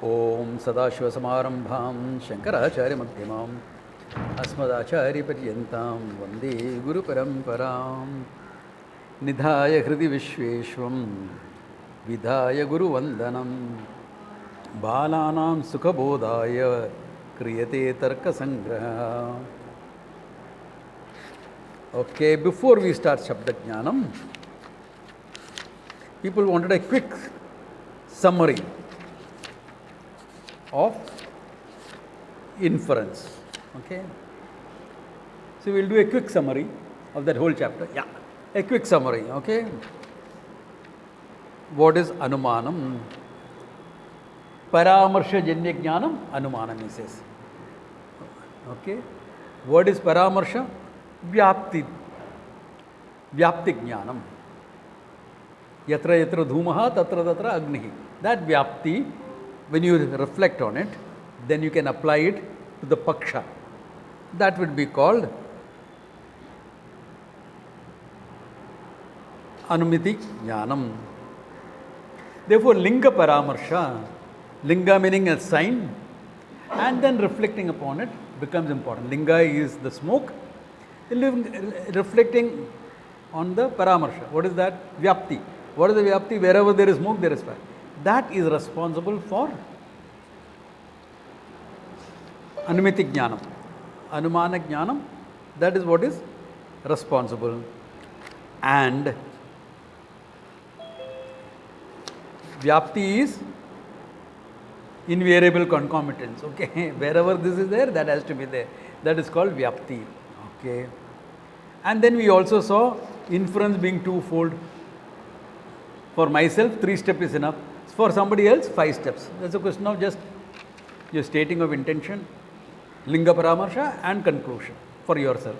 Om Sadashivasamaramabham Shankaracharya Madhyamam Asmadacharya Paryantam Vande Guru Paramparam Nidhaya Hridi Vishveshvam Vidhaya Guru Vandanam Balanam Sukhabodhaya Kriyate Tarka samgraha. Okay, before we start Shabda Jnanam, people wanted a quick summary of inference. Okay, so we'll do a quick summary of that whole chapter. Yeah, a quick summary. Okay, what is Anumanam? Paramarsha Janya Jnanam, Anumanam, he says. Okay, what is Paramarsha? Vyapti Jnanam. Yatra yatra dhumaha tatra tatra agnihi. That Vyapti, when you reflect on it, then you can apply it to the Paksha. That would be called Anumiti Jnanam. Therefore, Linga Paramarsha, Linga meaning a sign, and then reflecting upon it becomes important. Linga is the smoke, reflecting on the Paramarsha. What is that? Vyapti. What is the Vyapti? Wherever there is smoke, there is fire. That is responsible for Anumiti Jnanam. Anumana Jnanam, that is what is responsible. And Vyapti is invariable concomitance. Okay, wherever this is there, that has to be there. That is called Vyapti. Okay, and then we also saw inference being twofold. For myself, 3 steps is enough. For somebody else, 5 steps. That's a question of just your stating of intention, Linga Paramarsha, and conclusion for yourself.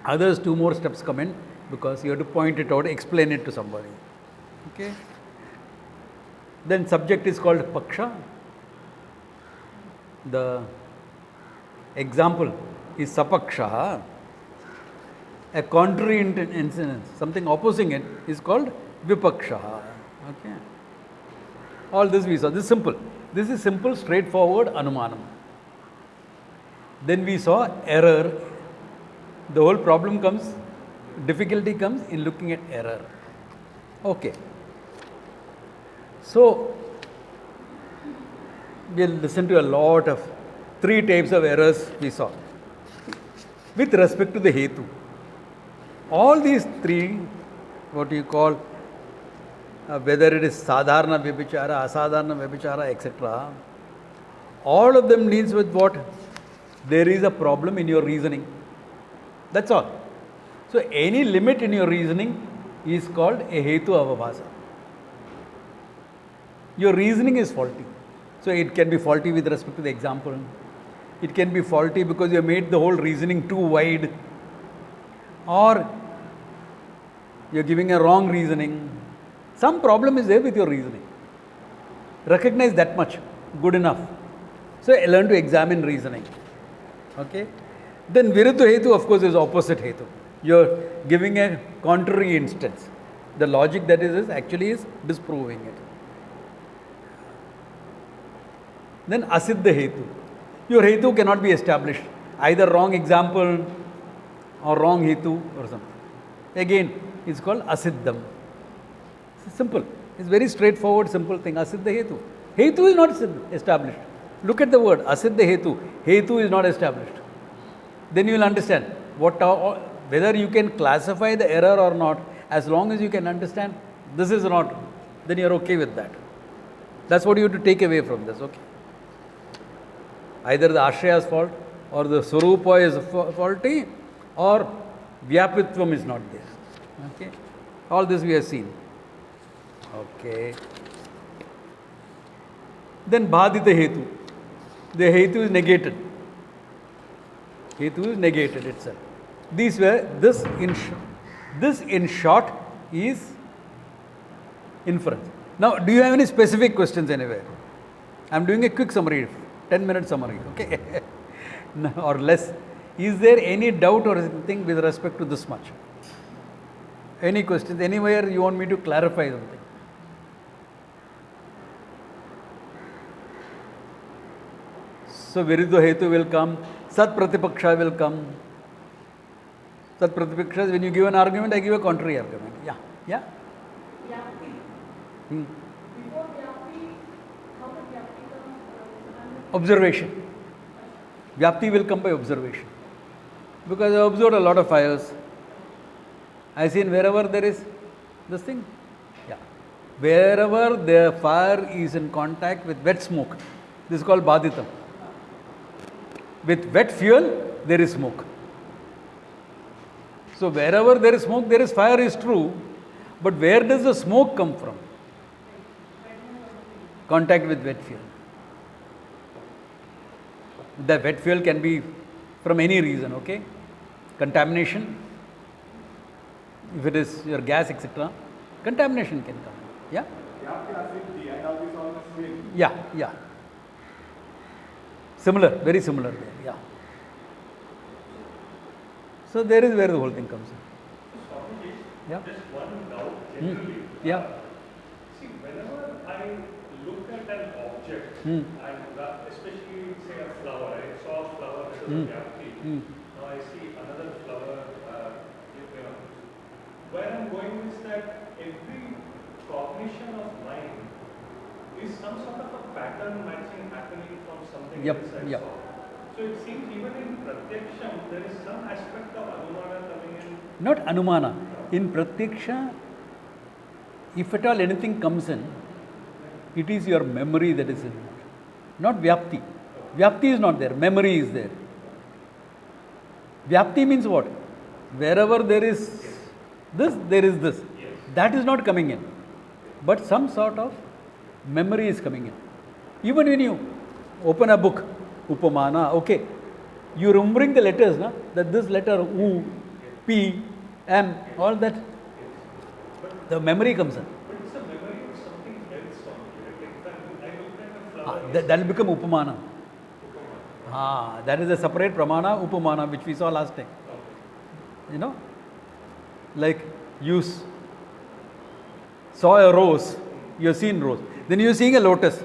Others, 2 more steps come in because you have to point it out, explain it to somebody. Okay. Then subject is called Paksha. The example is Sapaksha. A contrary incident, something opposing it, is called Vipaksha. Okay. All this we saw. This is simple. This is simple, straightforward Anumanam. Then we saw error. The whole problem comes, difficulty comes in looking at error. Okay. So, we'll listen to a lot of 3 types of errors we saw with respect to the Hetu. All these 3, what you call, whether it is Sadharana Vibhichara, Asadharana Vibhichara, etc., all of them deals with what? There is a problem in your reasoning. That's all. So, any limit in your reasoning is called a Hetu Avabhasa. Your reasoning is faulty. So, it can be faulty with respect to the example. It can be faulty because you have made the whole reasoning too wide. Or you are giving a wrong reasoning. Some problem is there with your reasoning. Recognize that much. Good enough. So, learn to examine reasoning. Okay. Then Viruddha Hetu, of course, is opposite Hetu. You are giving a contrary instance. The logic that is actually is disproving it. Then Asiddha Hetu. Your Hetu cannot be established. Either wrong example or wrong Hetu or something. Again, it's called Asiddham. It's simple. It's very straightforward, simple thing. Asiddha Hetu. Hetu is not established. Look at the word Asiddha Hetu. Hetu is not established. Then you will understand whether you can classify the error or not. As long as you can understand this is not, then you are okay with that. That's what you have to take away from this. Okay. Either the Ashraya's fault or the Swarupa is faulty or Vyapitvam is not there. Okay. All this we have seen. Okay. Then Bhadita Hetu. The Hetu is negated. Hetu is negated itself. This in short is inference. Now, do you have any specific questions anywhere? I am doing a quick summary, 10-minute summary, okay? Or less. Is there any doubt or anything with respect to this much? Any questions? Anywhere you want me to clarify something? So Viruddha Hetu will come, Sat Pratipaksha will come. Sat Pratipaksha is when you give an argument, I give a contrary argument. Yeah. Yeah? Vyapti. Hmm. Before Vyapti, how the Vyapti comes? Observation. Vyapti will come by observation. Because I observed a lot of fires. I seen wherever there is this thing. Yeah. Wherever the fire is in contact with wet smoke, this is called Baditam. With wet fuel, there is smoke. So wherever there is smoke, there is fire is true. But where does the smoke come from? Contact with wet fuel. The wet fuel can be from any reason, okay? Contamination, if it is your gas, etc., contamination can come. Yeah? Yeah, yeah. Similar, very similar there, yeah. So there is where the whole thing comes in. Yeah? Just one doubt generally. Yeah. See, whenever I look at an object, and especially say a flower, I saw a flower that was Vyapti. Now I see another flower. Where I'm going is that every cognition of mine is some sort of a pattern matching happening from something else I saw. So it seems even in Pratyaksham, there is some aspect of Anumana coming in. Not Anumana. In Pratyaksha, if at all anything comes in, it is your memory that is in it. Not Vyapti. Vyapti is not there. Memory is there. Vyapti means what? Wherever there is this, there is this. Yes. That is not coming in. But some sort of memory is coming in. Even when you open a book, Upamana, okay, you remembering the letters, na? That this letter U, P, M, all that, the memory comes in. But it's a memory of something else only. Like I look at a flower. That will become Upamana. That is a separate Pramana, Upamana, which we saw last time. You know, like you saw a rose, you have seen rose. Then you are seeing a lotus.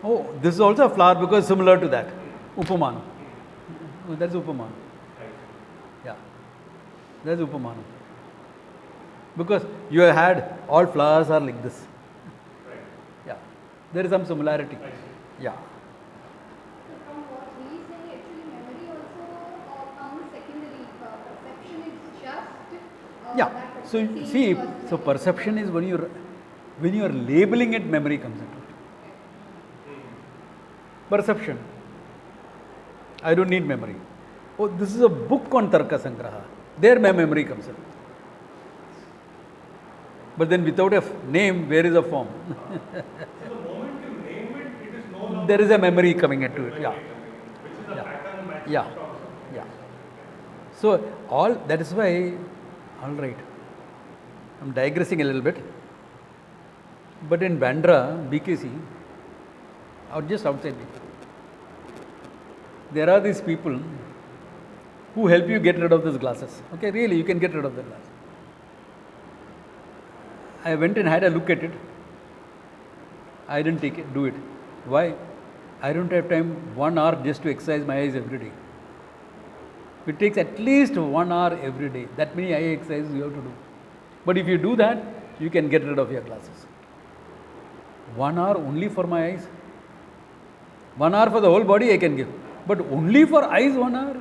Oh, this is also a flower because similar to that. Upamana. That's Upamana. Yeah. That's Upamana. Because you have had all flowers are like this. Yeah. There is some similarity. Yeah. So from what he is saying, actually memory also comes secondary. Perception is just Yeah. that So perception see, was so perception is when you are labeling it, memory comes into it. Perception. I don't need memory. Oh, this is a book on Tarka samgraha. There my memory comes in. But then without a name, where is a form? So the moment you name it, it is no longer. There is a memory coming into it. Yeah. Which is a pattern matching Yeah. from something. Yeah. So that is why, all right. I'm digressing a little bit. But in Bandra, BKC, or just outside, there are these people who help you get rid of those glasses. Okay, really, you can get rid of the glass. I went and had a look at it. I didn't do it. Why? I don't have time 1 hour just to exercise my eyes every day. It takes at least 1 hour every day. That many eye exercises you have to do. But if you do that, you can get rid of your glasses. 1 hour only for my eyes. 1 hour for the whole body I can give. But only for eyes 1 hour?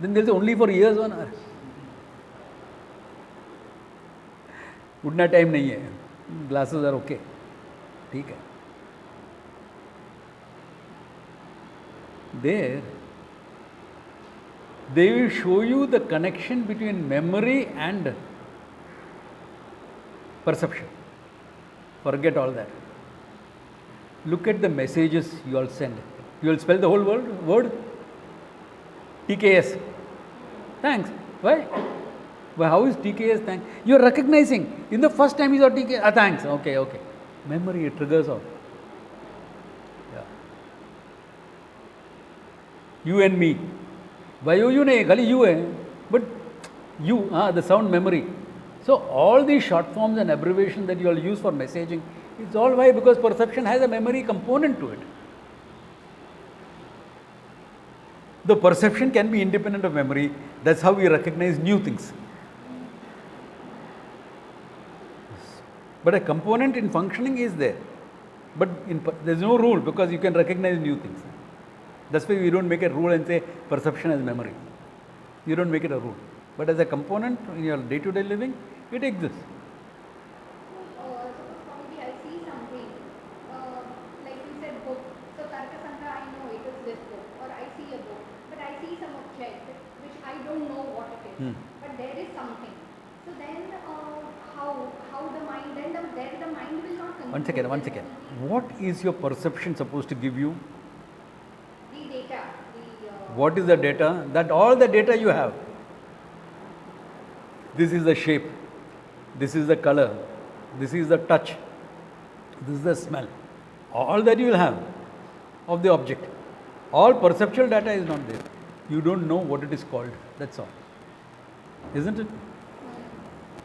Then there is only for ears 1 hour. उतना time नहीं है. Glasses are okay. ठीक है. There, they will show you the connection between memory and perception. Forget all that. Look at the messages you all send. You will spell the whole word? TKS. Thanks. Why? Well, how is TKS thanks? You are recognizing. In the first time you saw TKS, thanks. Okay. Memory, it triggers off. Yeah. You and me. Why you nahi? Khali you hai. But you, the sound memory. So all these short forms and abbreviations that you all use for messaging, it's all why? Because perception has a memory component to it. The perception can be independent of memory. That's how we recognize new things. But a component in functioning is there. But there's no rule because you can recognize new things. That's why we don't make a rule and say perception as memory. You don't make it a rule. But as a component in your day-to-day living, it exists. Suppose probably I see something, like you said book. So Tarka samgraha, I know it is this book, or I see a book, but I see some object which I don't know what it is, but there is something. So then how the mind, then the mind will not conclude. One second. What is your perception supposed to give you? The data. What is the data? That all the data you have. This is the shape. This is the color. This is the touch. This is the smell. All that you will have of the object. All perceptual data is not there. You don't know what it is called. That's all. Isn't it?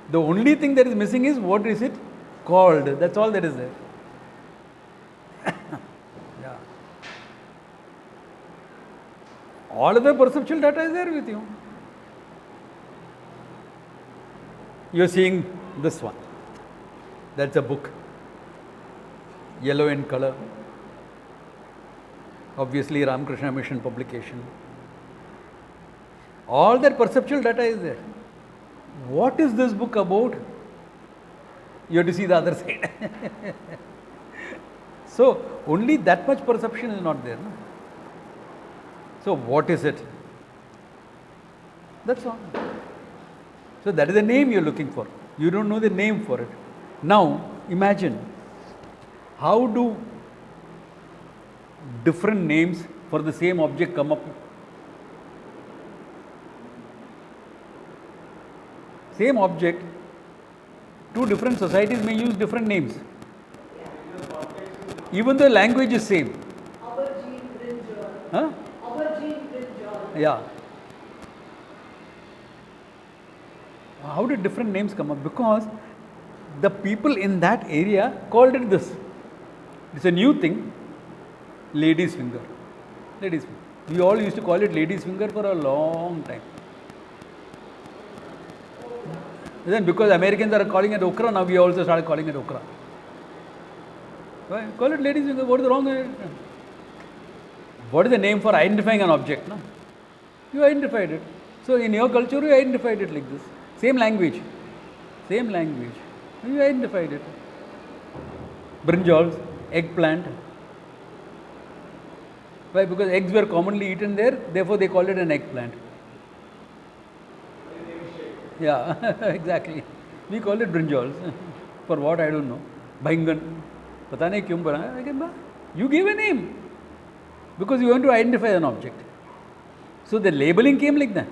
The only thing that is missing is what is it called. That's all that is there. Yeah. All other perceptual data is there with you. You are seeing this one. That's a book. Yellow in color. Obviously Ramakrishna Mission publication. All that perceptual data is there. What is this book about? You have to see the other side. So only that much perception is not there. No? So what is it? That's all. So that is the name you are looking for. You don't know the name for it. Now imagine, how do different names for the same object come up? Same object, two different societies may use different names. Even though language is same. Aubergine brinjal. Huh? Aubergine brinjal. Yeah. How did different names come up? Because the people in that area called it this. It's a new thing. Lady's finger. Lady's finger. We all used to call it lady's finger for a long time. Then because Americans are calling it okra, now we also started calling it okra. Why? Call it lady's finger. What is wrong with it? What is the name for identifying an object? No? You identified it. So in your culture, you identified it like this. Same language. Same language. You identified it. Brinjals, eggplant. Why? Because eggs were commonly eaten there, therefore they called it an eggplant. Yeah, exactly. We call it brinjals. For what, I don't know. Baingan. Pata nahi kyun bana. You gave a name. Because you want to identify an object. So the labeling came like that.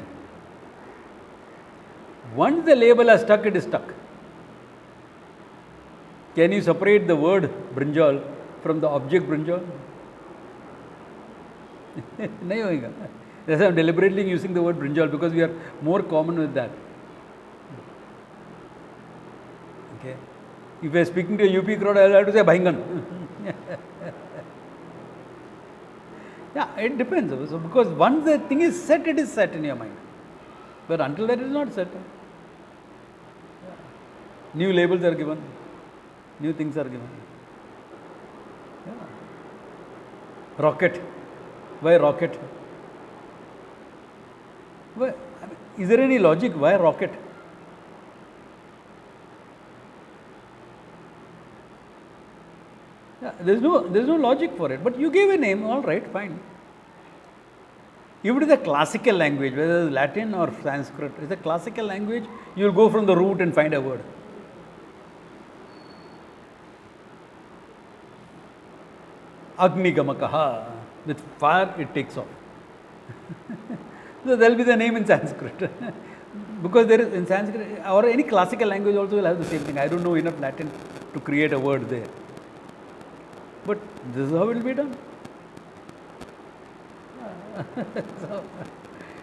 Once the label is stuck, it is stuck. Can you separate the word brinjal from the object brinjal? Nahi hoega. That's why I am deliberately using the word brinjal, because we are more common with that. Okay. If I am speaking to a UP crowd, I will have to say bhaingan. Yeah, it depends. So because once the thing is set, it is set in your mind. But until that, it is not set. New labels are given. New things are given. Yeah. Rocket. Why rocket? Why? Is there any logic? Why rocket? Yeah, there's no logic for it. But you gave a name, all right, fine. Even in the classical language, whether it's Latin or Sanskrit, it's a classical language, you will go from the root and find a word. Agnigamakaha. With fire, it takes off. So there will be the name in Sanskrit. Because there is in Sanskrit, or any classical language also will have the same thing. I don't know enough Latin to create a word there. But this is how it will be done.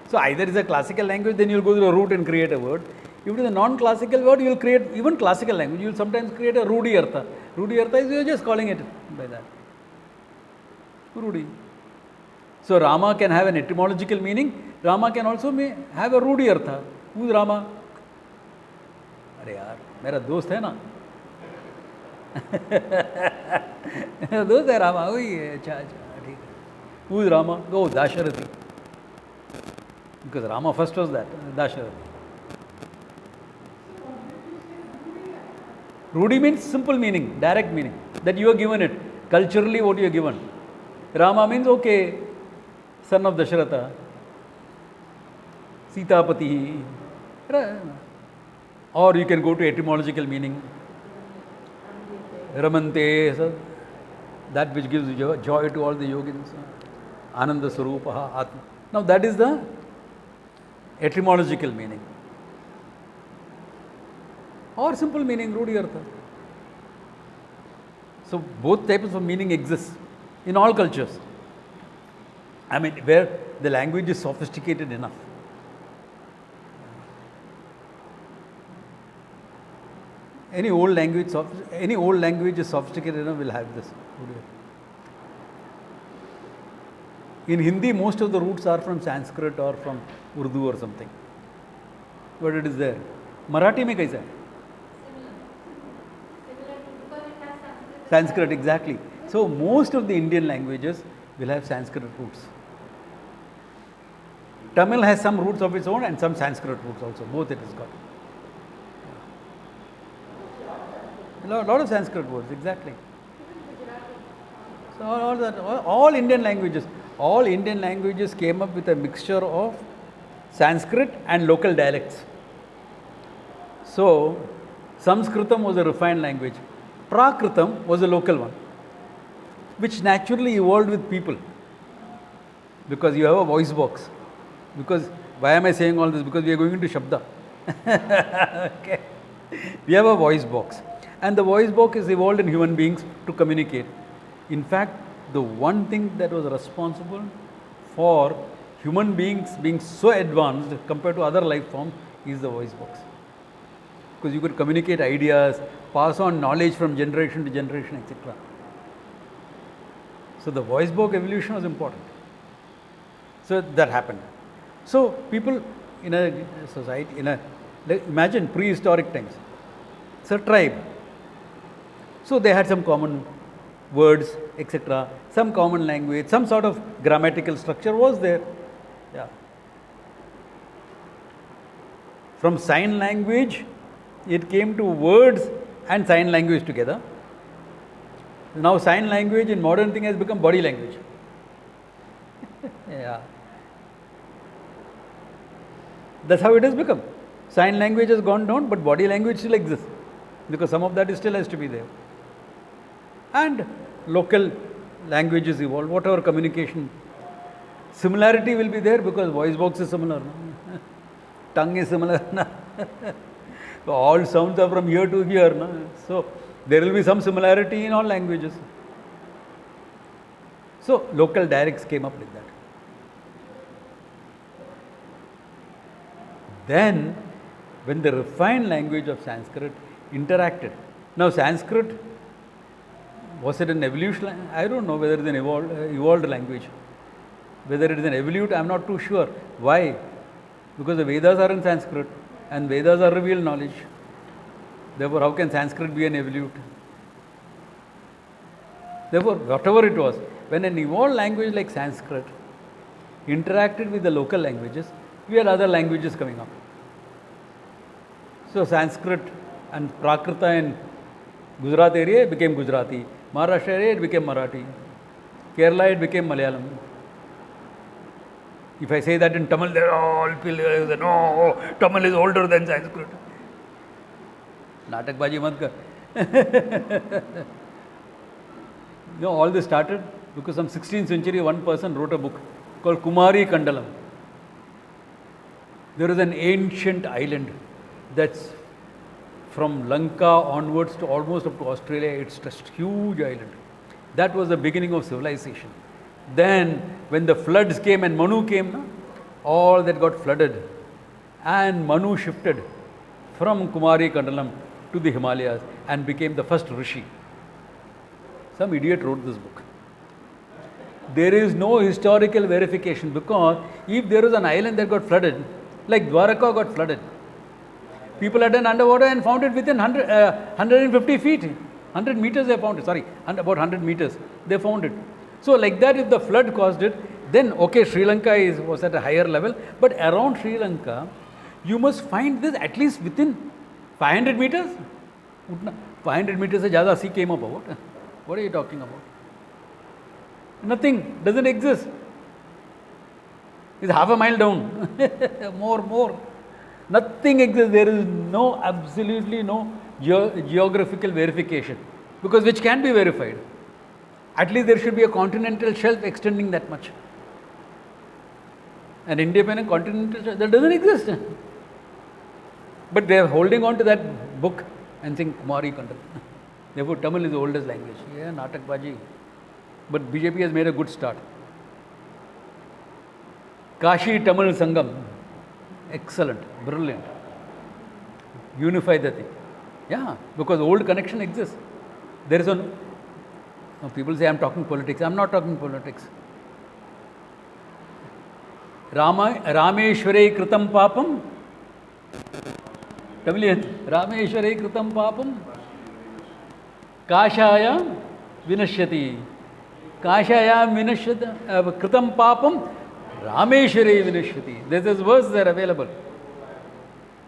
So either it's a classical language, then you will go to the root and create a word. If it is a non-classical word, you will create, even classical language, you will sometimes create a Rudi Artha. Rudi Artha is, you are just calling it by that. Rudi. So Rama can have an etymological meaning. Rama can also have a Rudi Artha. Who's Rama? अरे यार मेरा दोस्त है ना मेरा दोस्त है रामा वही है अच्छा अच्छा ठीक है who is Rama? Oh, Dasharathi, because Rama first was that Dasharathi. Rudi means simple meaning, direct meaning, that you are given it culturally what you are given. Rama means okay, son of Dasharatha, Sitapati, or you can go to etymological meaning. Ramante, so that which gives joy to all the yogins. Ananda Sarupaha Atma. Now that is the etymological meaning. Or simple meaning, Rudi Artha. So both types of meaning exist in all cultures. I mean, where the language is sophisticated enough. Any old language is sophisticated enough will have this. In Hindi, most of the roots are from Sanskrit or from Urdu or something. But it is there. Marathi mein kaisa hai? Sanskrit, exactly. So most of the Indian languages will have Sanskrit roots. Tamil has some roots of its own and some Sanskrit roots also. Both it has got. A lot of Sanskrit words, exactly. So all Indian languages came up with a mixture of Sanskrit and local dialects. So Sanskritam was a refined language. Prakritam was a local one, which naturally evolved with people. Because you have a voice box. Because, why am I saying all this? Because we are going into Shabda. Okay. We have a voice box. And the voice box is evolved in human beings to communicate. In fact, the one thing that was responsible for human beings being so advanced compared to other life forms is the voice box. Because you could communicate ideas, pass on knowledge from generation to generation, etc. So the voice box evolution was important. So that happened. So people in a society, imagine prehistoric times. It's a tribe. So they had some common words, etc. Some common language, some sort of grammatical structure was there. Yeah. From sign language, it came to words and sign language together. Now sign language in modern thing has become body language. Yeah. That's how it has become. Sign language has gone down, but body language still exists. Because some of that still has to be there. And local languages evolve, whatever communication. Similarity will be there because voice box is similar. No? Tongue is similar. No? So all sounds are from here to here. No? So there will be some similarity in all languages. So local dialects came up like that. Then, when the refined language of Sanskrit interacted. Now Sanskrit, was it an evolution? I don't know whether it is an evolved language. Whether it is an evolute, I am not too sure. Why? Because the Vedas are in Sanskrit and Vedas are revealed knowledge. Therefore, how can Sanskrit be an evolute? Therefore, whatever it was, when an evolved language like Sanskrit interacted with the local languages, we had other languages coming up. So Sanskrit and Prakrita in Gujarat area became Gujarati. Maharashtra area it became Marathi. Kerala it became Malayalam. If I say that in Tamil, they all feel no, Tamil is older than Sanskrit. Natakbaji mat kar. No, all this started because some 16th century one person wrote a book called Kumari Kandalam. There is an ancient island that's from Lanka onwards to almost up to Australia. It's just a huge island. That was the beginning of civilization. Then when the floods came and Manu came, all that got flooded. And Manu shifted from Kumari Kandalam to the Himalayas and became the first Rishi. Some idiot wrote this book. there is no historical verification, because if there was an island that got flooded, like Dwaraka got flooded, people had done underwater and found it within 150 feet, 100 meters they found it, about 100 meters they found it. So like that, if the flood caused it, then okay, Sri Lanka was at a higher level, but around Sri Lanka, you must find this at least within 500 meters. 500 meters se zyada sea came up about. What are you talking about? Nothing, doesn't exist. It's half a mile down. more. Nothing exists. There is absolutely no geographical verification, because which can be verified. At least there should be a continental shelf extending that much. An independent continental shelf, that doesn't exist. But they are holding on to that book and saying Kumari Kandal. Therefore, Tamil is the oldest language. Yeah, Natak Baji. But BJP has made a good start. Kashi Tamil Sangam. Excellent, brilliant. Unify the thing. Yeah, because old connection exists. There is no, people say I am talking politics. I am not talking politics. Rameshware Kritam Papam. Tamilian. Rameshware Kritam Papam. Kashaya Vinashyati. Kashaya Vinashyati. Kritam Papam. Rameshware Vinashyati. These verses are available.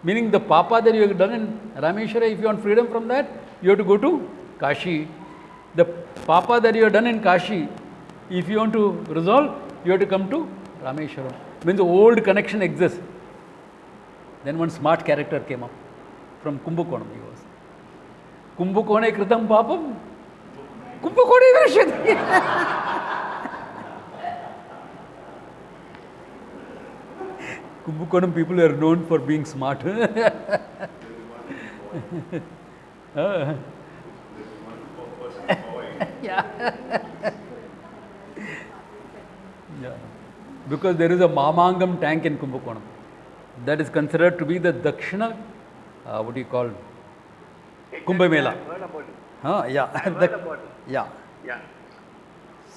Meaning the papa that you have done in Rameshwara, if you want freedom from that, you have to go to Kashi. The papa that you have done in Kashi, if you want to resolve, you have to come to Rameshwara. Means the old connection exists. Then one smart character came up from Kumbakonam. He was Kumbakone Kritam Papam. Kumbakone Vinashyati. Kumbakonam people are known for being smart. Yeah. Because there is a Mamangam tank in Kumbakonam. That is considered to be the Dakshina, what do you call? Kumbh Mela. Yeah.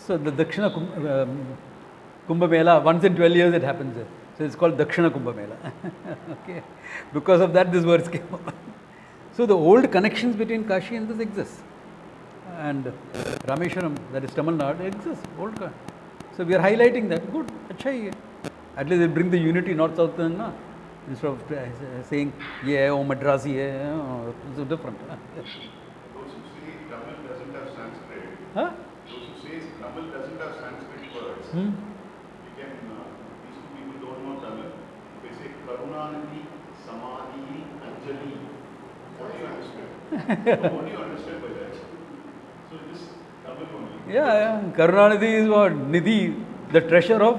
So the Dakshina Kumbh Mela, once in 12 years it happens there. So it's called Dakshina Kumbh Mela. Okay. Because of that, this verse came up. So the old connections between Kashi and this exist. And Rameshwaram, that is Tamil Nadu, exists. Old. So we are highlighting that. Good. Achha hai. At least they bring the unity north-south instead of saying, yeah, oh Madrasi hai. It's different. Those who say Tamil doesn't have Sanskrit, Huh? those who say Tamil doesn't have Sanskrit words, Hmm? these two people don't know Tamil. They say Karunanati, Samadhi, Anjali. What do you understand? What do you understand by that? So this Tamil only. Yeah. Karunanidhi is what? Nidhi, the treasure of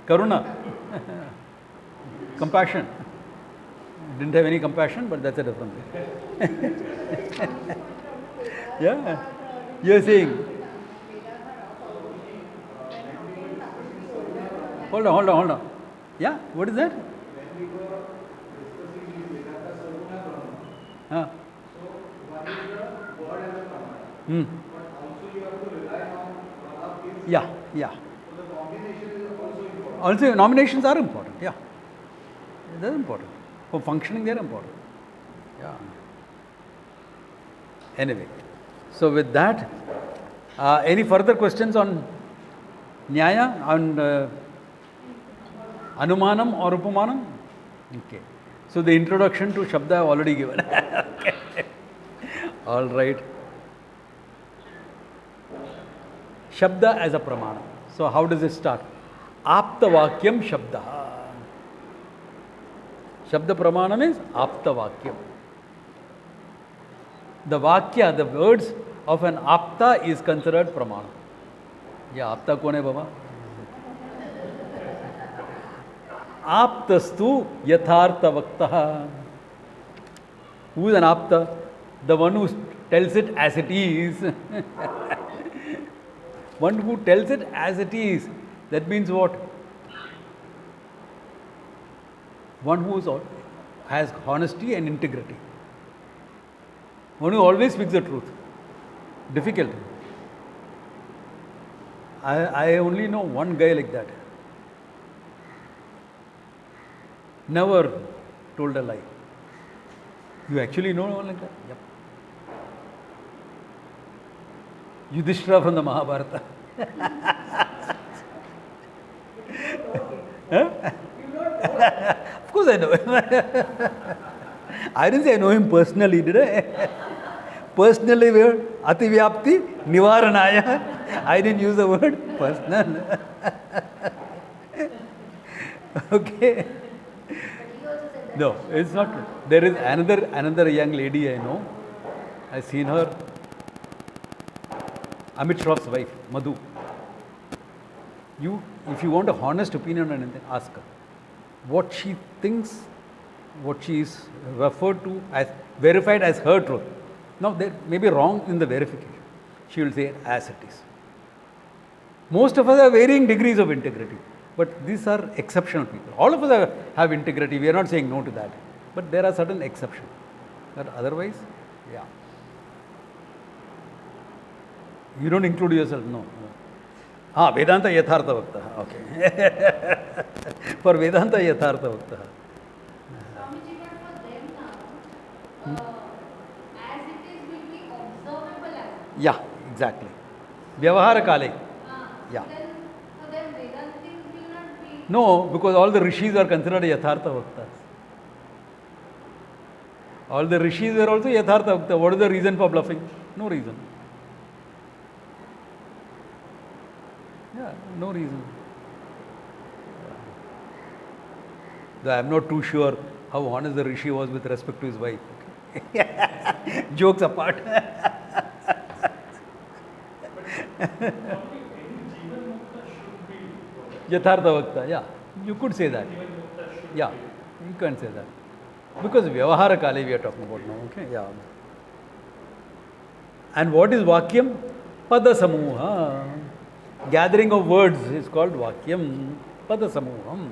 Karuna. Compassion. Didn't have any compassion, but that's a different thing. Yeah. You're saying. Hold on. Yeah, what is that? Huh. Hmm. Yeah. Also, nominations are important. Yeah. They're important. For functioning, they're important. Yeah. Anyway, so with that, any further questions on Nyaya, on Anumanam or Upamanam? Okay. So the introduction to Shabda I have already given. Okay. All right. Shabda as a pramana. So how does it start? Apta Vakyam Shabda. Shabda Pramanam is Apta Vakyam. The Vakya, the words of an Apta is considered Pramana. Yeah, Apta kone baba? Aptastu Yathartha Vaktaha. Who is an Apta? The one who tells it as it is. One who tells it as it is. That means what? One who has honesty and integrity. One who always speaks the truth. Difficult. I only know one guy like that. Never told a lie. You actually know one like that? Yep. Yudhishthira from the Mahabharata. Huh? Of course I know him. I didn't say I know him personally, did I? Personally, where Ativyapti Nivaranaya. I didn't use the word personal. Okay. But he also said that. No, it's not true. There is another young lady I know. I've seen her. Amit Shroff's wife, Madhu. If you want a honest opinion on anything, ask her. What she thinks, what she is referred to as verified as her truth. Now, there may be wrong in the verification. She will say it as it is. Most of us have varying degrees of integrity, but these are exceptional people. All of us have integrity. We are not saying no to that, but there are certain exceptions. But otherwise, yeah. You don't include yourself, no. Vedanta Yathartha Vakta. Okay. For Vedanta Yathartha Vakta. Swamiji, but for them now, as it is will be observable as. Yeah, exactly. Vyavahara Kale. Yeah. Then for them Vedantis will not be. No, because all the rishis are considered Yathartha Vaktas. All the rishis were also Yathartha Vakta. What is the reason for bluffing? No reason. Yeah, no reason. Though I am not too sure how honest the rishi was with respect to his wife. Okay. Jokes apart. Only any Jivan Mukta should be Yathartha Vakta, yeah. You could say that. Jivan Mukta should Yeah, be. you can say that. Because Vyavahara Kale we are talking about now, okay? Yeah. And what is Vakyam? Pada Samuha. Gathering of words is called Vakyam. Pada Samuham.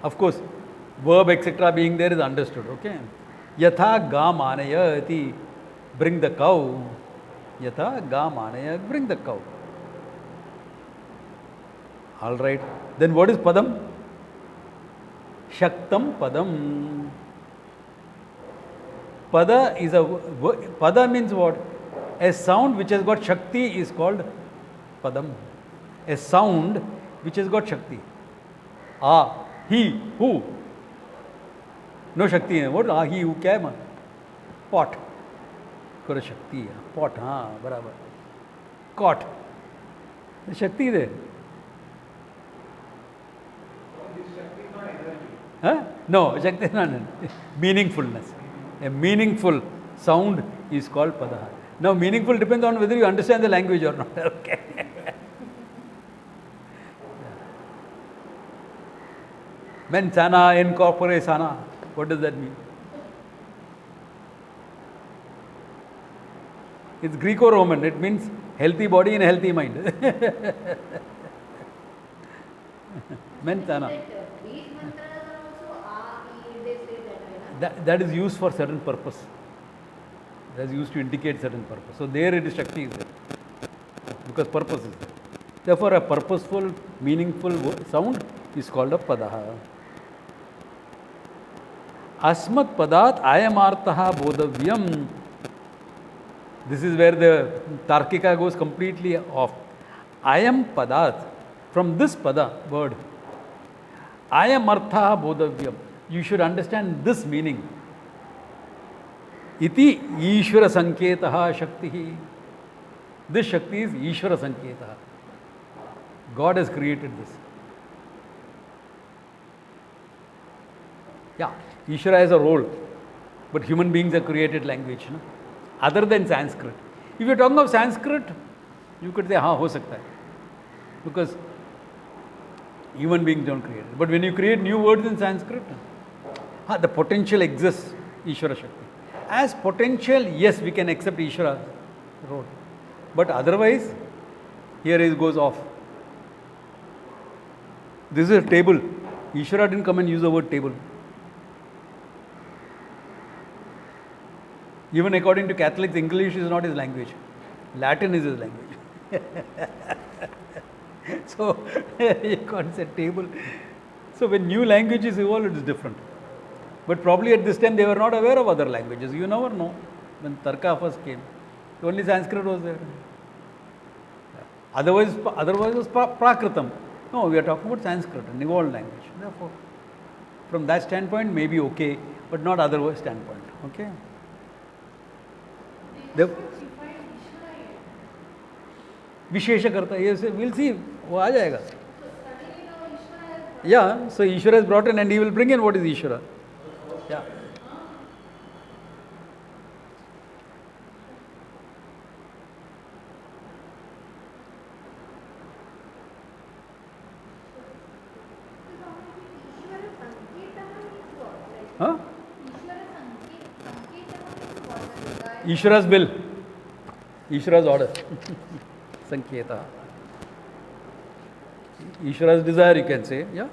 Of course, verb etc. being there is understood, okay? Yatha ga manayati, bring the cow. Yatha ga manaya, bring the cow. All right. Then what is Padam? Shaktam Padam. Pada is Pada means what? A sound which has got Shakti is called Padam. A sound which has got Shakti. He, who? No Shakti hai. What? He, who? Kya hai? Pot. Kora Shakti hai. Pot, barabar. Caught. The Shakti there. Huh? No, Shakti is not meaningfulness. A meaningful sound is called Padaha. Now, meaningful depends on whether you understand the language or not. Okay. Men sana incorpore sana. What does that mean? It's Greco-Roman. It means healthy body and healthy mind. Men sana. These mantras are also they say that way, That is used for certain purpose. That is used to indicate certain purpose. So there it is Shakti is there. Because purpose is there. Therefore a purposeful, meaningful sound is called a Padaha. Asmat Padat Ayamartaha Bodhavyam. This is where the Tarkika goes completely off. Ayam Padat. From this Pada word. Ayamartaha Bodhavyam. You should understand this meaning. Iti Ishvara Sanketaha Shakti. This Shakti is Ishvara Sanketaha. God has created this. Yeah, Ishvara has a role, but human beings have created language. No? Other than Sanskrit. If you are talking of Sanskrit, you could say, ho sakta hai. Because human beings don't create it. But when you create new words in Sanskrit, the potential exists, Ishvara Shakti. As potential, yes, we can accept Ishvara's role. But otherwise, here it goes off. This is a table. Ishvara didn't come and use the word table. Even according to Catholics, English is not his language. Latin is his language. So you can't say table. So when new languages evolve, it is different. But probably at this time they were not aware of other languages. You never know. When Tarka first came, only Sanskrit was there. Otherwise it was Prakritam. No, we are talking about Sanskrit, an evolved language. Therefore, from that standpoint, maybe okay, but not otherwise standpoint. Okay. The Vishesha Karta, yes, we'll see. वो आ जाएगा. Yeah, so Ishvara has brought in and he will bring in what is Ishvara. Yeah. Huh? Ishvara's will. Ishvara's order. Sanketa. Ishvara's desire, you can say. Yeah.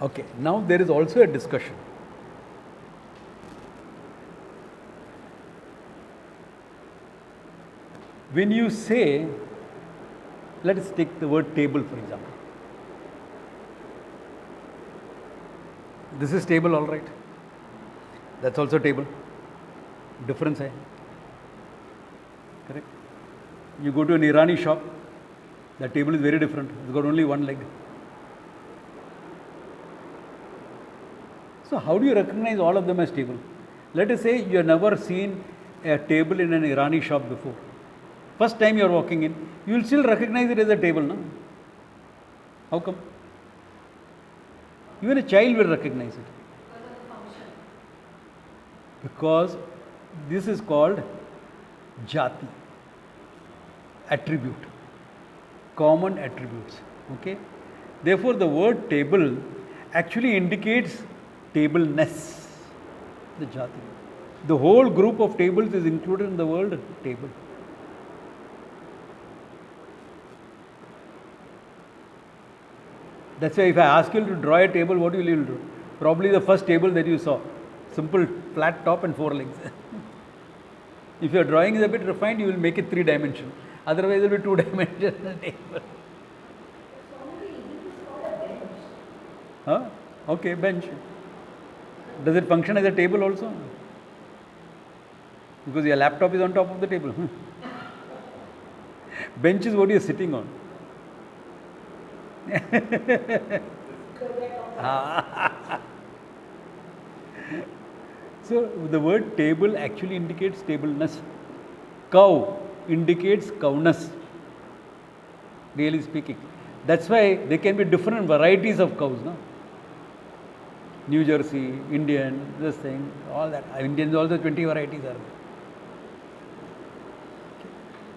Okay, now there is also a discussion. When you say, let us take the word table for example. This is table, all right. That's also table. Difference hai. Correct? You go to an Irani shop, the table is very different. It's got only one leg. So how do you recognize all of them as table? Let us say you have never seen a table in an Irani shop before. First time you are walking in, you will still recognize it as a table, no? How come? Even a child will recognize it. Because this is called jati, attribute, common attributes. Okay? Therefore, the word table actually indicates tableness, the jati. The whole group of tables is included in the word table. That's why if I ask you to draw a table, what will you do? Probably the first table that you saw. Simple, flat top and 4 legs. If your drawing is a bit refined, you will make it 3-dimensional. Otherwise, it will be 2-dimensional table. Huh? Okay, bench. Does it function as a table also? Because your laptop is on top of the table. Bench is what you are sitting on. So the word table actually indicates tableness. Cow indicates cowness, really speaking. That's why there can be different varieties of cows, no? New Jersey, Indian, this thing, all that. Indians also 20 varieties are there.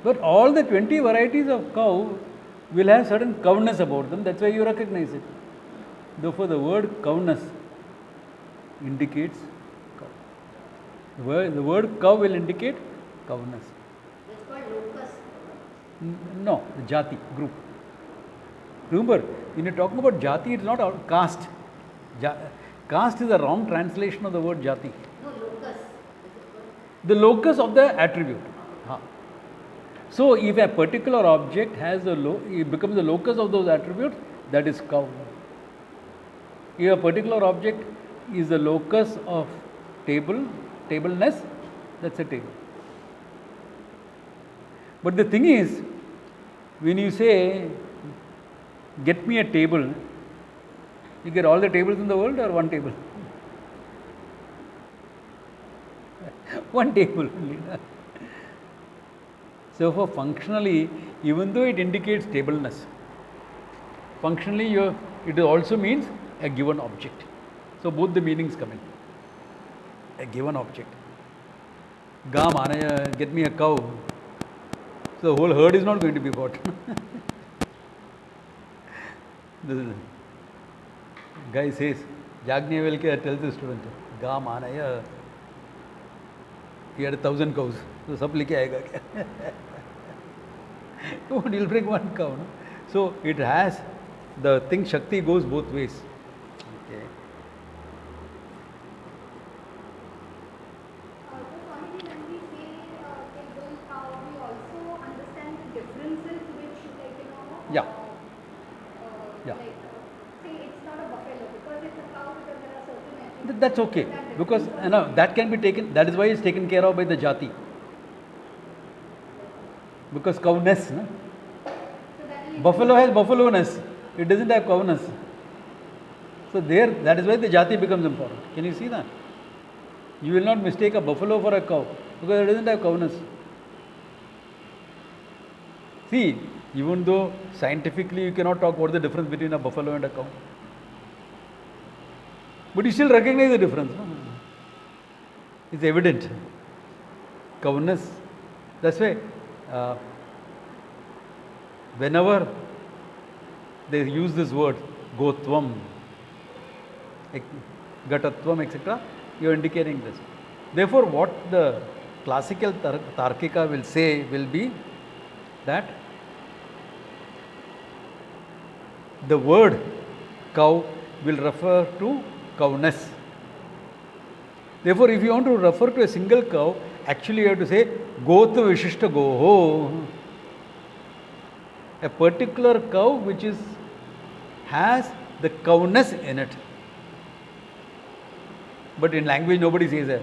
But all the 20 varieties of cow will have certain cowness about them. That's why you recognize it. Therefore, the word cowness indicates cow. The word cow will indicate cowness. It's called locus. No, the jati, group. Remember, when you're talking about jati, it's not all caste. Caste is a wrong translation of the word jati. No, locus. The locus of the attribute. So, if a particular object has it becomes the locus of those attributes, that is cow. If a particular object is the locus of tableness, that's a table. But the thing is, when you say, get me a table, you get all the tables in the world or one table? One table only. So, for functionally, even though it indicates tableness, functionally it also means a given object. So, both the meanings come in. A given object. Ga manaya, get me a cow. So, the whole herd is not going to be bought. This guy says, Yajnavalkya tells the student, Ga manaya. he had 1,000 cows. So सब लेके आएगा क्या? No, he'll bring one cow. No? So it has the thing. Shakti goes both ways. Okay. So Swamiji, when we say a bull cow, we also understand the differences which, like, Yeah. Yeah. like, say it's not a buffalo because it's a cow, because there are certain attributes. That's okay, because that can be taken. That is why it's taken care of by the jati. Because cowness, no? So that will Buffalo has buffalo-ness. It doesn't have cowness. So there, that is why the jati becomes important. Can you see that? You will not mistake a buffalo for a cow because it doesn't have cowness. See, even though scientifically you cannot talk what is the difference between a buffalo and a cow, but you still recognize the difference. No? It's evident. Cowness. That's why whenever they use this word, gotvam, gatatvam, etc., you are indicating this. Therefore, what the classical Tarkika will say will be that the word cow will refer to cowness. Therefore, if you want to refer to a single cow, actually you have to say Gota Vishishta Goho. A particular cow which has the cowness in it. But in language nobody says that.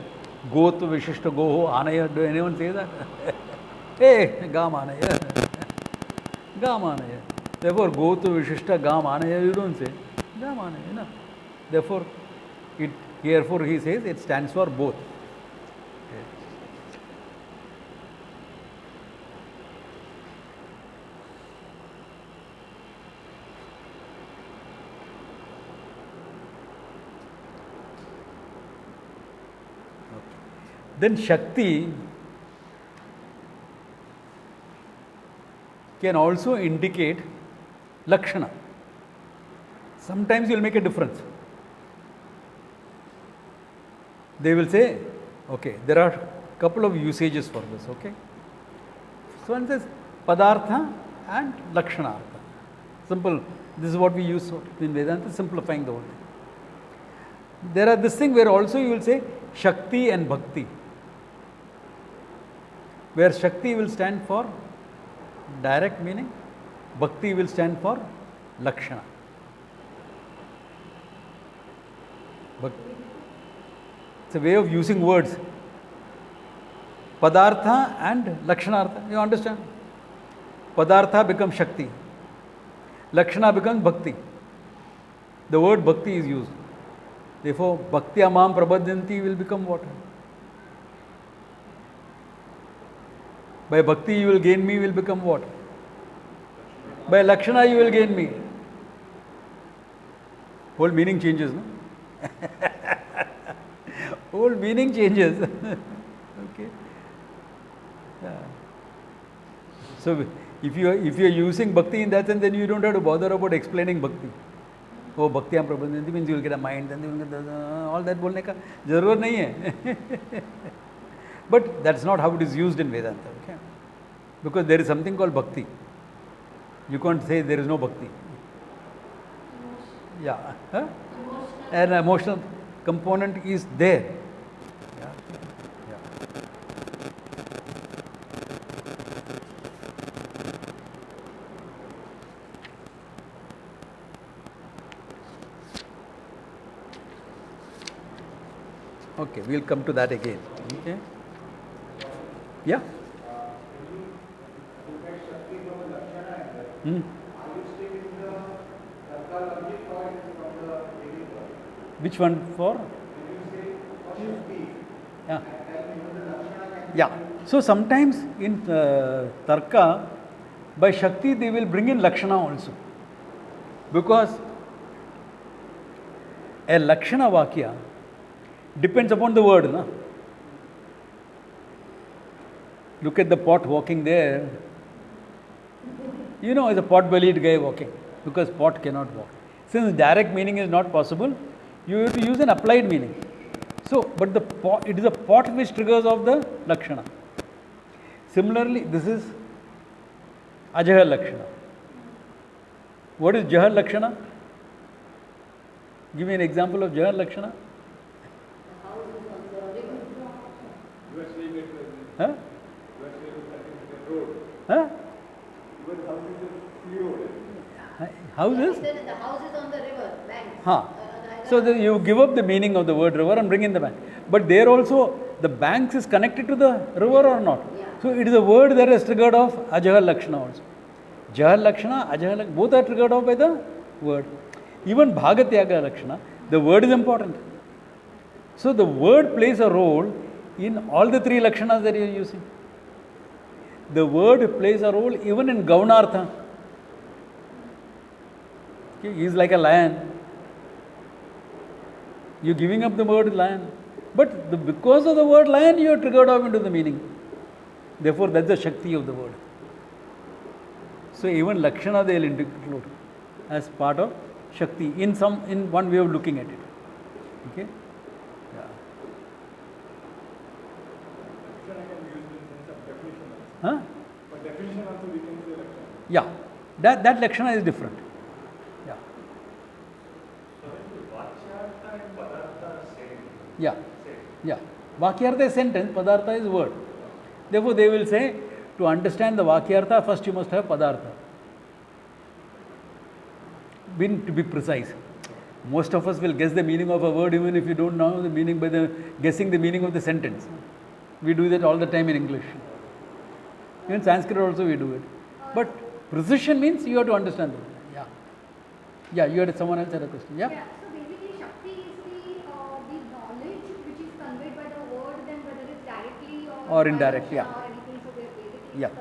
Gota Vishishta Goho Anaya. Do anyone say that? Hey, Gam Anaya. Gam Anaya. Therefore, Gota Vishishta Gam Anaya you don't say. Gam Anaya. No. Therefore, therefore he says it stands for both. Then Shakti can also indicate Lakshana. Sometimes you will make a difference. They will say, okay, there are a couple of usages for this, okay. So one says Padartha and Lakshanartha. Simple, this is what we use in Vedanta, simplifying the whole thing. There are this thing where also you will say Shakti and Bhakti, where Shakti will stand for direct meaning, Bhakti will stand for Lakshana. It's a way of using words. Padartha and Lakshanartha. You understand? Padartha becomes Shakti. Lakshana becomes Bhakti. The word Bhakti is used. Therefore, Bhakti Amam Prabhadyanti will become what? By Bhakti you will gain me will become what? By Lakshana you will gain me. Whole meaning changes, no? Whole meaning changes. Okay. Yeah. So if you are using Bhakti in that sense, then you don't have to bother about explaining Bhakti. Oh, Bhakti Am Prabhadyanti means you will get a mind, then you will get all that bolne ka zaroor nahi hai. But that's not how it is used in Vedanta. Okay? Because there is something called Bhakti. You can't say there is no Bhakti. Yeah. Huh? An emotional component is there. Yeah. Yeah. Okay, we'll come to that again. Okay. Yeah. Which one for? Yeah. Yeah. So sometimes in Tarka, by Shakti they will bring in Lakshana also. Because a Lakshana Vakya depends upon the word. Na? Look at the pot walking there. You know, it's a pot-bellied guy walking, because pot cannot walk. Since direct meaning is not possible, you have to use an applied meaning. So, but the pot, it is a pot which triggers off the Lakshana. Similarly, this is Ajaha Lakshana. What is Jaha Lakshana? Give me an example of Jaha Lakshana. You are saying it Huh? you are saying it the road. Huh? Even house is a field. Houses? The house is on the river, bank. Huh. So you give up the meaning of the word river and bring in the bank. But there also, the banks is connected to the river or not? Yeah. So it is a word that is triggered off Ajaha Lakshana also. Jaha Lakshana, Ajaha Lakshana, both are triggered off by the word. Even Bhagatyaga Lakshana, the word is important. So the word plays a role in all the three Lakshanas that you are using. The word plays a role even in Gaunartha. Okay, he is like a lion. You are giving up the word lion. But because of the word lion, you are triggered off into the meaning. Therefore, that's the Shakti of the word. So even Lakshana they will include as part of Shakti in one way of looking at it. Okay? Yeah. Lakshana can be used in sense of definition also. Huh? For definition also we can say Lakshana. Yeah. That Lakshana is different. Yeah. So Vachyartha and Padartha are same. Yeah. Same. Yeah. Vakyartha is sentence, Padartha is word. Therefore, they will say, to understand the Vakyartha, first you must have Padartha. To be precise. Most of us will guess the meaning of a word even if you don't know the meaning by guessing the meaning of the sentence. We do that all the time in English. In Sanskrit also we do it. But precision means you have to understand it. Yeah. Yeah, you had someone else had a question. Yeah? Yeah, so basically Shakti is the knowledge which is conveyed by the word, then whether it's directly Or by indirectly, action yeah. or anything. So basically Yeah.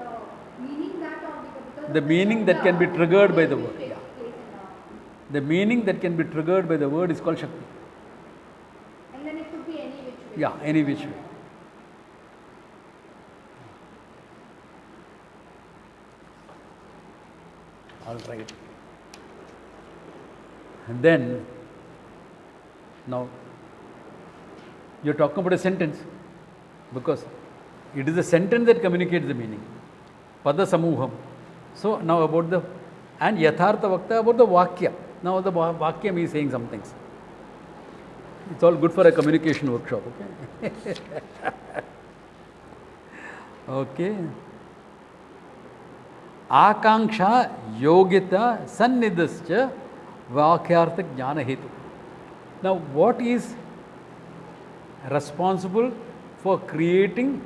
the meaning that or because The of meaning that can be Shakti, triggered by the knowledge word, which yeah. takes place in The meaning that can be triggered by the word is called Shakti. and then it could be any which way. Yeah, any which way. All right. And then, now, you're talking about a sentence because it is a sentence that communicates the meaning. Pada samuham. So, now about the, and yathartha vakta about the vakya. Now, the vakya is saying some things. It's all good for a communication workshop, okay? Okay. Akanksha yogita sannidascha vakyartha jnana hetu. Now, what is responsible for creating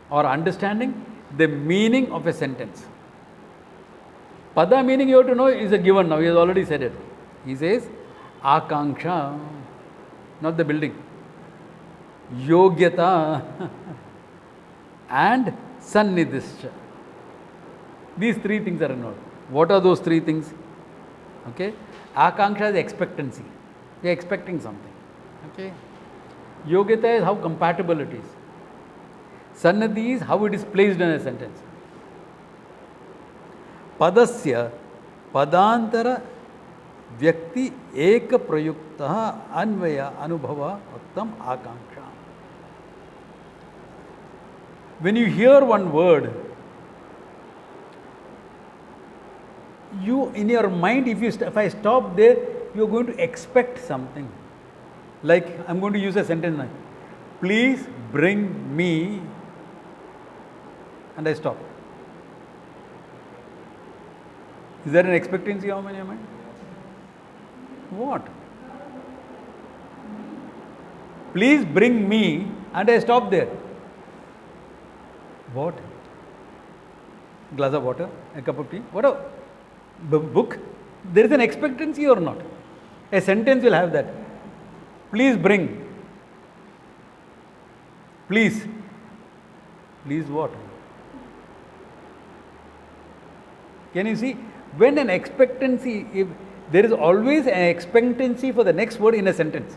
or understanding the meaning of a sentence? Pada meaning you have to know is a given now. He has already said it. He says akanksha, not the building. Yogyata and sannidascha. These three things are involved. What are those three things? Okay. Akanksha is expectancy. They are expecting something. Okay. Yogyata is how compatible it is. Sannidhi is how it is placed in a sentence. Padasya padantara vyakti eka prayukta anvaya anubhava uttam akanksha. When you hear one word, you in your mind, if I stop there, you are going to expect something. Like I am going to use a sentence now. Please bring me, and I stop. Is there an expectancy of in your mind? What? Please bring me, and I stop there. What? Glass of water, a cup of tea, whatever. Book, there is an expectancy or not? A sentence will have that. Please bring. Please. Please what? Can you see? When an expectancy, if there is always an expectancy for the next word in a sentence.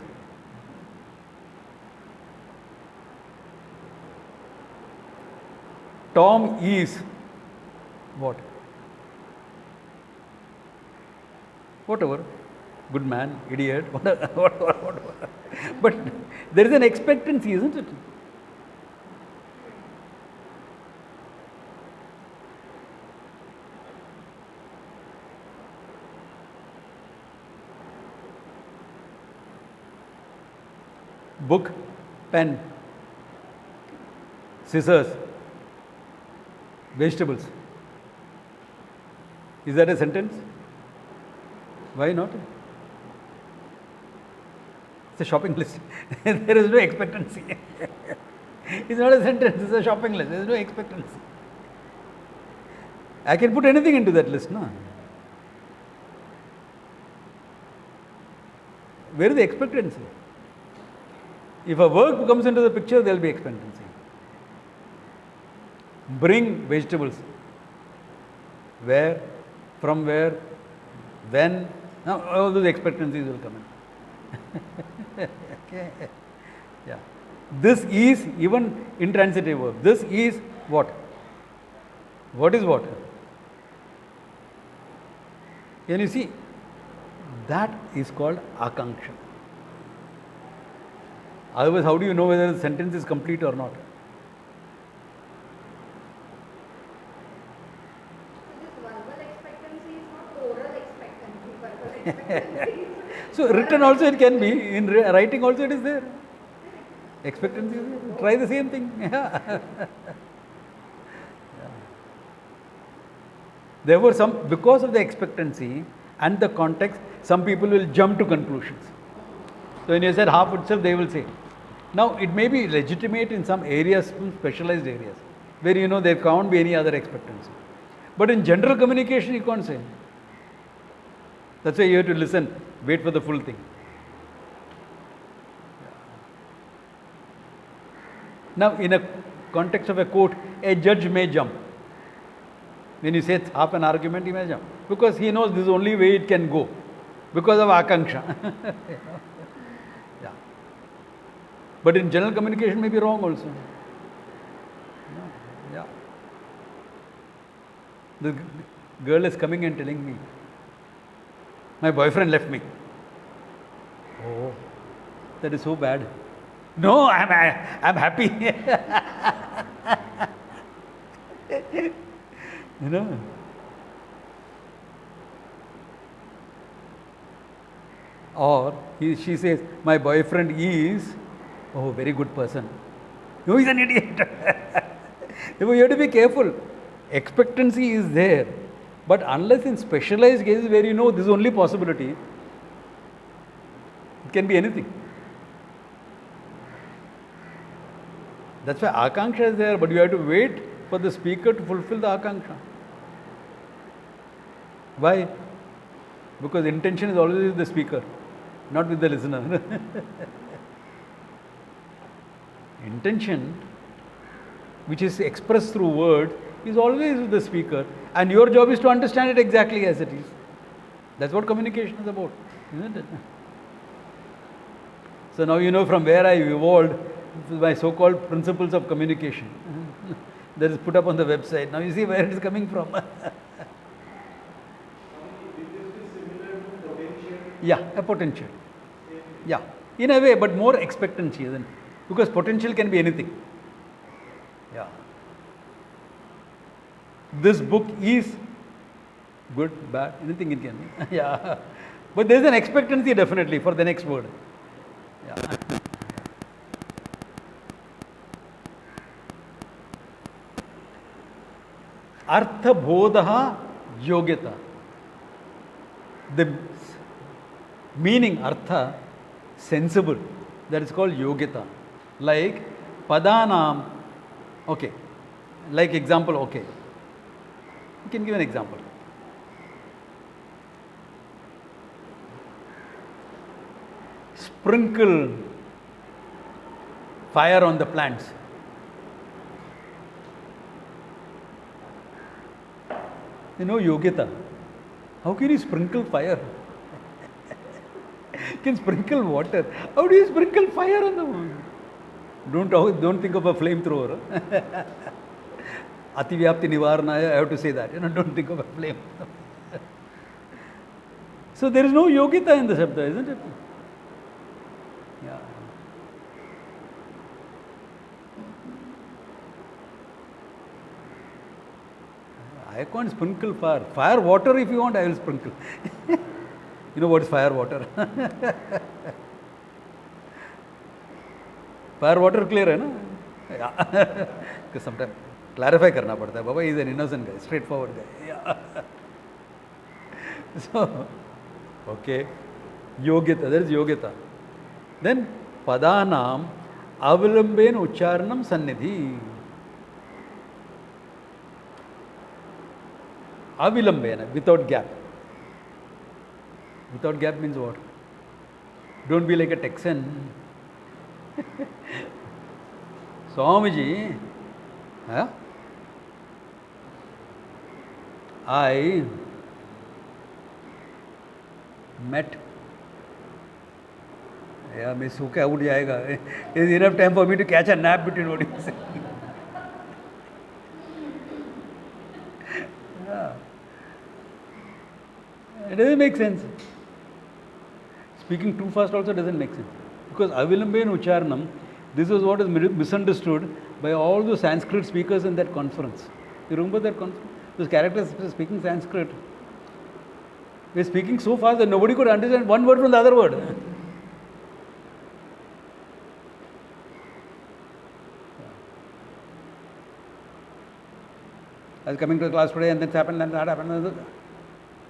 Tom is what? Whatever, good man, idiot, whatever. But there is an expectancy, isn't it? book, pen, scissors, vegetables. Is that a sentence? Why not? It's a shopping list. There is no expectancy. It's not a sentence, it's a shopping list. There is no expectancy. I can put anything into that list, no? Where is the expectancy? If a work comes into the picture, there will be expectancy. Bring vegetables. Where? From where? When? Now all those expectancies will come in. Okay. Yeah. This is even intransitive verb. This is what? What is what? Can you see? That is called akanksha. Otherwise, how do you know whether the sentence is complete or not? This verbal expectancy is not oral expectancy. Verbal expectancy is So written also it can be, in writing also it is there. Expectancy is there. Try the same thing. Yeah. Therefore, because of the expectancy and the context, some people will jump to conclusions. So when you said half itself, they will say. Now it may be legitimate in some areas, some specialized areas, where you know there can't be any other expectancy. But in general communication, you can't say. That's why you have to listen, wait for the full thing. Now, in a context of a court, a judge may jump. When you say it's half an argument, he may jump. Because he knows this is the only way it can go. Because of akanksha. Yeah. But in general communication may be wrong also. Yeah. The girl is coming and telling me, my boyfriend left me. Oh, that is so bad. No, I'm happy. You know. Or she says, my boyfriend is, oh, very good person. No, he's an idiot. You have to be careful. Expectancy is there. But unless in specialized cases where you know this is only possibility, it can be anything. That's why akanksha is there, but you have to wait for the speaker to fulfill the akanksha. Why? Because intention is always with the speaker, not with the listener. Intention, which is expressed through words, is always with the speaker, and your job is to understand it exactly as it is. That's what communication is about, isn't it? So now you know from where I evolved my so-called principles of communication. That is put up on the website. Now you see where it is coming from. Yeah, a potential. Yeah, in a way, but more expectancy, isn't it? Because potential can be anything. Yeah. This book is good, bad, anything it can be. Yeah. But there is an expectancy definitely for the next word. Yeah. Artha bodha yogyata. The meaning, artha, sensible. That is called yogyata. Like padanam. Okay. Like example, okay. You can give an example. Sprinkle fire on the plants. You know yogyata. How can you sprinkle fire? You can sprinkle water. How do you sprinkle fire on the Don't think of a flamethrower. Ativyapti nivaranaya, I have to say that. Don't think of a flame. So there is no yogyata in the Shabda, isn't it? Yeah. I can't sprinkle fire. Fire water if you want, I will sprinkle. You know what is fire water? Fire water clear है ना? Sometime clarify करना पड़ता है, बाबा is an innocent guy, straightforward guy. So, okay, yogyata, there is yogyata. Then padanam avalamben uchcharanam sannidhi. Avilambena, without gap. Without gap means what? Don't be like a Texan. Swamiji, huh? I met. Yeah, मैं सो क्या उठ जाएगा. Is enough time for me to catch a nap between what you say. Yeah. It doesn't make sense. Speaking too fast also doesn't make sense. Because avilamben uchcharanam, this is what is misunderstood by all the Sanskrit speakers in that conference. You remember that conference? Those characters speaking Sanskrit. We're speaking so fast that nobody could understand one word from the other word. I was coming to the class today and this happened and that happened.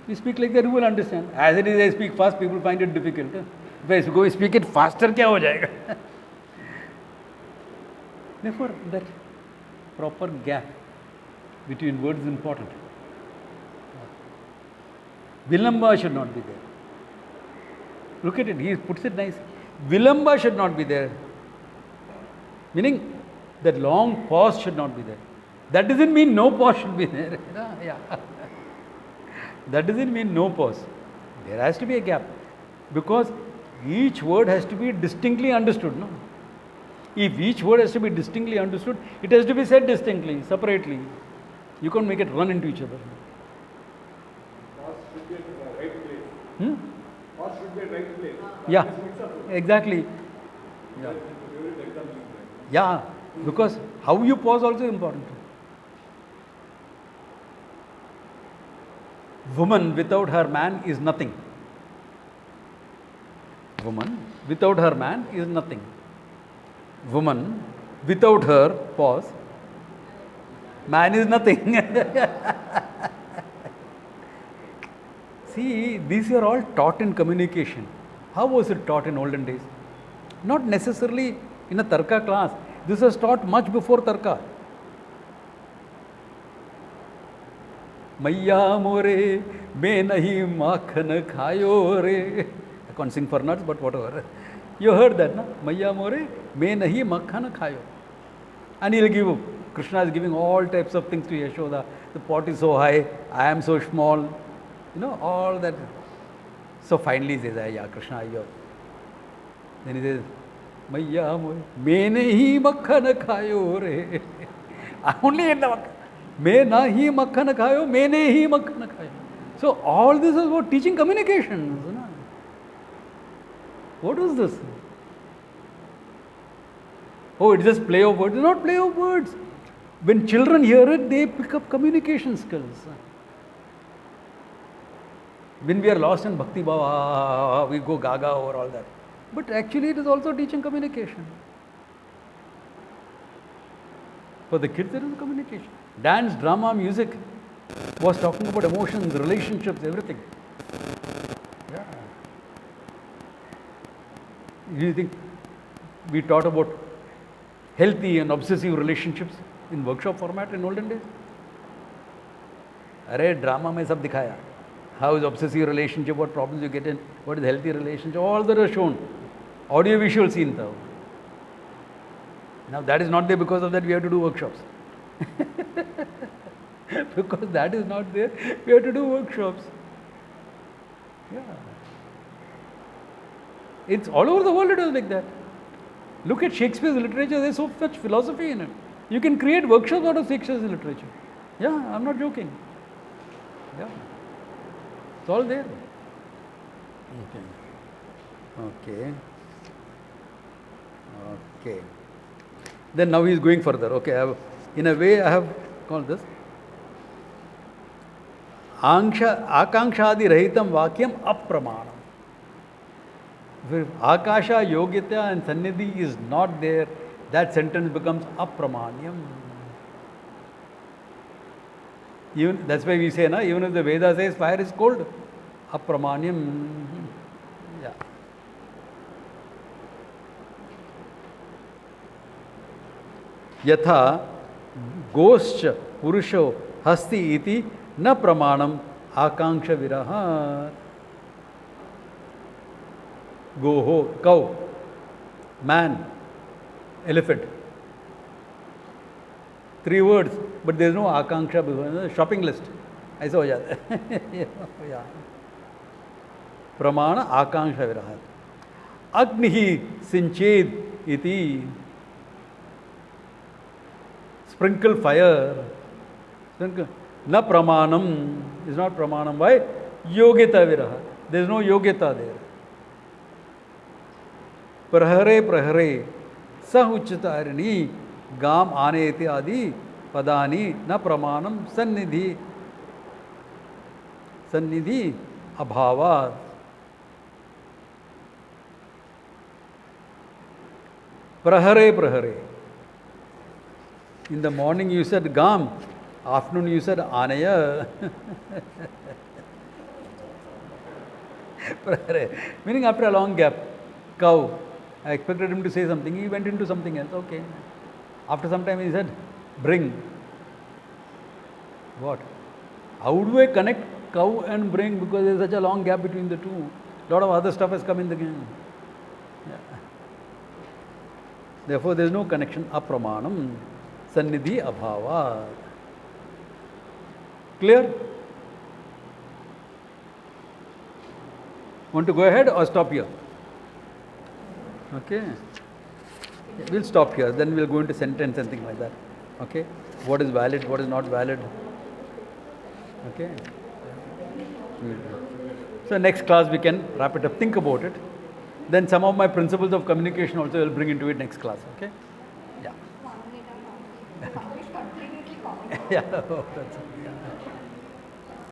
We speak like that, who will understand? As it is, I speak fast, people find it difficult. If I go speak it faster, क्या हो जाएगा? Therefore, that proper gap between words is important. Vilamba should not be there. Look at it, he puts it nice. Vilamba should not be there. Meaning, that long pause should not be there. That doesn't mean no pause should be there. Yeah. That doesn't mean no pause. There has to be a gap. Because each word has to be distinctly understood. No? If each word has to be distinctly understood, it has to be said distinctly, separately. You can't make it run into each other. Pause should be at the right place. Pause should be at right place. Yeah, exactly. Yeah. Yeah, because how you pause also is important. Woman without her man is nothing. Woman without her man is nothing. Woman without her pause, man is nothing. See, these are all taught in communication. How was it taught in olden days? Not necessarily in a Tarka class. This was taught much before Tarka. Maiya more, me nahi makhan khayo re. I can't sing for nuts, but whatever. You heard that, no? Maiya more, me nahi makhan khayo. And he'll give, Krishna is giving all types of things to Yashoda. The pot is so high, I am so small. You know, all that. So finally he says, yeah, Krishna, you. Then he says, Maiya more, me nahi makhan khayo re. I only ate the makhan. Me nahi makhan khayo, me nahi makhan khayo. So all this is about teaching communications. You know? What is this? Oh, it's just play of words. It's not play of words. When children hear it, they pick up communication skills. When we are lost in Bhakti Bhava, we go gaga over all that. But actually it is also teaching communication. For the kids, there is communication. Dance, drama, music was talking about emotions, relationships, everything. Yeah. Do you think we taught about healthy and obsessive relationships in workshop format in olden days? Arey, drama mein sab dikhaya. How is obsessive relationship, what problems you get in, what is healthy relationship, all that are shown. Audio visual scene tha. Now that is not there, because of that we have to do workshops. Because that is not there, we have to do workshops. Yeah. It's all over the world, it is like that. Look at Shakespeare's literature, there is so much philosophy in it. You can create workshops out of Shakespeare's literature. Yeah, I'm not joking. Yeah. It's all there. Okay. Then now he is going further. Okay, in a way I have called this. Akankshadi rahitam vakyam apramanam. If Akasha, Yogyata and Sannidhi is not there, that sentence becomes apramanyam. Even, that's why we say, na, even if the Veda says fire is cold, apramanyam. Yeah. Yatha goscha purusho hasti iti na pramanam akanksha viraha. Goho, cow, man, elephant. 3 words, but there is no akanksha before. Shopping list. ऐसा हो जाता है. प्रमाण आकांक्षा विरह. अग्नि सिंचेद इति. Sprinkle fire. Sprinkle. Na pramanam is not pramanam. Why? Yogyata viraha. There is no yogyata there. प्रहरे प्रहरे सह उच्चतारिणी गाम आने इत्यादि पदानि न प्रमाणम सन्निधि सन्निधि अभावात्. प्रहरे प्रहरे. In the morning you said gam, afternoon you said anaya. Prahare, meaning after a long gap. Cow. I expected him to say something. He went into something else. Okay. After some time he said, bring. What? How do I connect cow and bring? Because there is such a long gap between the two. A lot of other stuff has come in the game. Yeah. Therefore, there is no connection. Apramanam. Sannidhi abhava. Clear? Want to go ahead or stop here? Okay. We'll stop here. Then we'll go into sentence and things like that. Okay. What is valid? What is not valid? Okay. So next class we can wrap it up. Think about it. Then some of my principles of communication also will bring into it next class. Okay. Yeah. Yeah. That's it.